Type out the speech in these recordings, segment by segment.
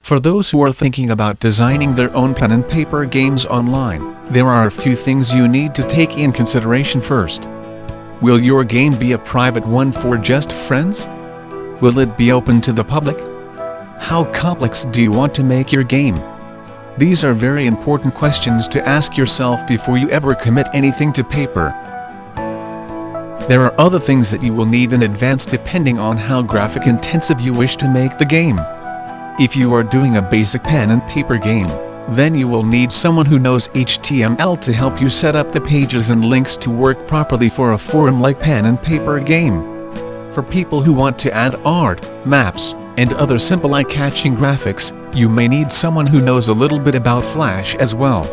For those who are thinking about designing their own pen and paper games online, there are a few things you need to take in consideration first. Will your game be a private one for just friends? Will it be open to the public? How complex do you want to make your game? These are very important questions to ask yourself before you ever commit anything to paper. There are other things that you will need in advance depending on how graphic intensive you wish to make the game. If you are doing a basic pen and paper game, then you will need someone who knows HTML to help you set up the pages and links to work properly for a forum-like pen and paper game. For people who want to add art, maps, and other simple eye-catching graphics, you may need someone who knows a little bit about Flash as well.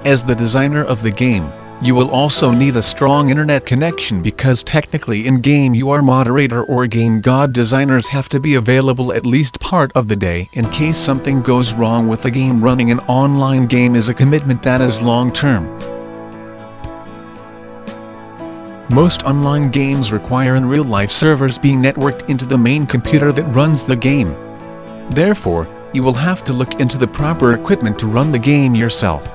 As the designer of the game, you will also need a strong internet connection because technically in-game you are moderator or game god. Designers have to be available at least part of the day in case something goes wrong with the game. Running an online game is a commitment that is long-term. Most online games require in real-life servers being networked into the main computer that runs the game. Therefore, you will have to look into the proper equipment to run the game yourself.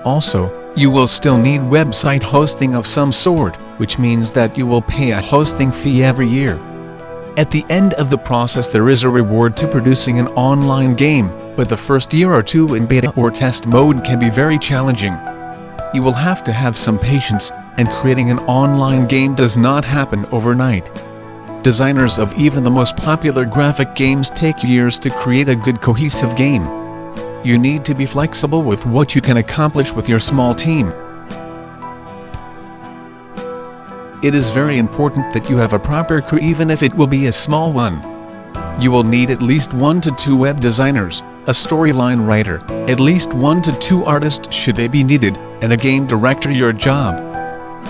Also, you will still need website hosting of some sort, which means that you will pay a hosting fee every year. At the end of the process there is a reward to producing an online game, but the first year or two in beta or test mode can be very challenging. You will have to have some patience, and creating an online game does not happen overnight. Designers of even the most popular graphic games take years to create a good cohesive game. You need to be flexible with what you can accomplish with your small team. It is very important that you have a proper crew even if it will be a small one. You will need at least 1 to 2 web designers, a storyline writer, at least 1 to 2 artists should they be needed, and a game director. Your job.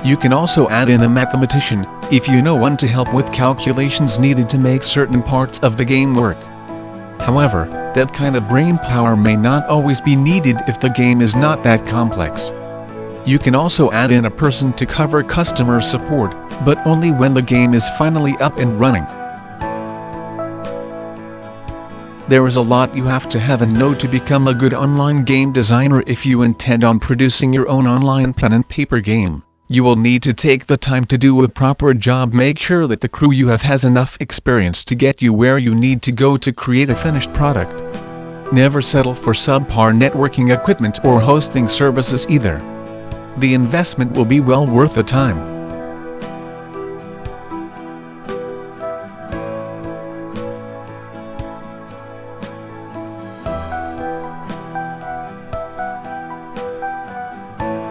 You can also add in a mathematician, if you know one, to help with calculations needed to make certain parts of the game work. However, that kind of brain power may not always be needed if the game is not that complex. You can also add in a person to cover customer support, but only when the game is finally up and running. There is a lot you have to have and know to become a good online game designer. If you intend on producing your own online pen and paper game, you will need to take the time to do a proper job. Make sure that the crew you have has enough experience to get you where you need to go to create a finished product. Never settle for subpar networking equipment or hosting services either. The investment will be well worth the time.